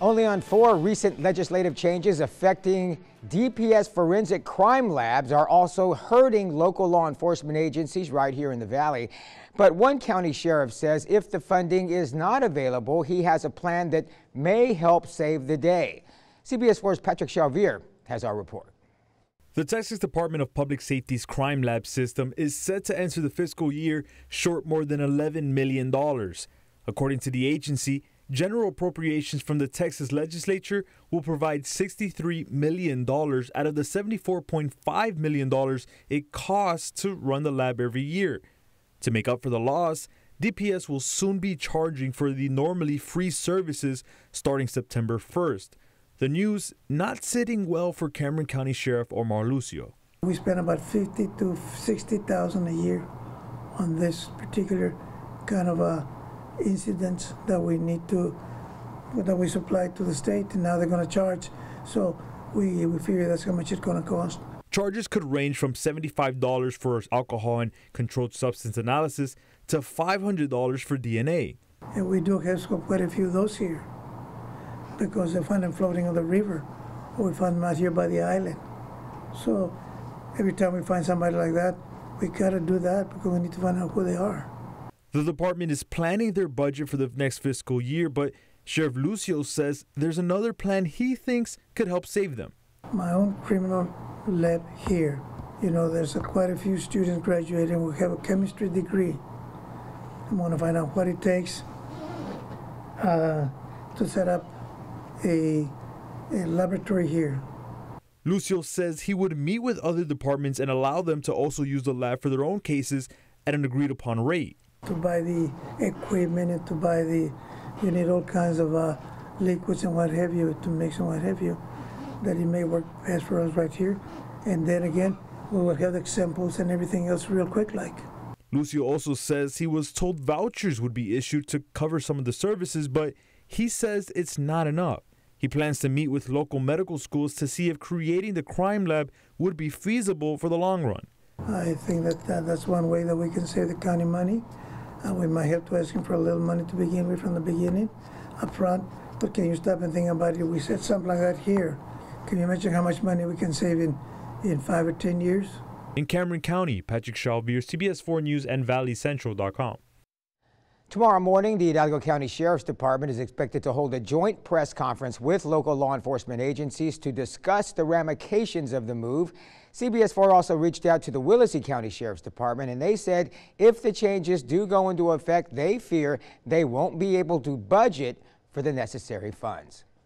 Only on 4 recent legislative changes affecting DPS forensic crime labs are also hurting local law enforcement agencies right here in the Valley. But one county sheriff says if the funding is not available, he has a plan that may help save the day. CBS 4's Patrick Chalvier has our report. The Texas Department of Public Safety's crime lab system is set to enter the fiscal year short more than $11 million. According to the agency, general appropriations from the Texas legislature will provide $63 million out of the $74.5 million it costs to run the lab every year. To make up for the loss, DPS will soon be charging for the normally free services starting September 1st. The news not sitting well for Cameron County Sheriff Omar Lucio. We spend about $50,000 to $60,000 a year on this particular kind of incidents that we supply to the state, and now they're going to charge. So we figure that's how much it's going to cost. Charges could range from $75 for alcohol and controlled substance analysis to $500 for DNA. And we do have quite a few of those here because they find them floating on the river, or we find them out here by the island. So every time we find somebody like that, we got to do that because we need to find out who they are. The department is planning their budget for the next fiscal year, but Sheriff Lucio says there's another plan he thinks could help save them. My own criminal lab here, there's quite a few students graduating who have a chemistry degree. I want to find out what it takes to set up a laboratory here. Lucio says he would meet with other departments and allow them to also use the lab for their own cases at an agreed upon rate. To buy the equipment and to buy you need all kinds of liquids and what have you to mix and what have you, that it may work best for us right here. And then again, we will have the samples and everything else real quick like. Lucio also says he was told vouchers would be issued to cover some of the services, but he says it's not enough. He plans to meet with local medical schools to see if creating the crime lab would be feasible for the long run. I think that's one way that we can save the county money. We might have to ask him for a little money to begin with from the beginning, up front. But can you stop and think about it? We said something like that here. Can you imagine how much money we can save in 5 or 10 years? In Cameron County, Patrick Chalvier, CBS 4 News and ValleyCentral.com. Tomorrow morning, the Hidalgo County Sheriff's Department is expected to hold a joint press conference with local law enforcement agencies to discuss the ramifications of the move. CBS 4 also reached out to the Willacy County Sheriff's Department, and they said if the changes do go into effect, they fear they won't be able to budget for the necessary funds.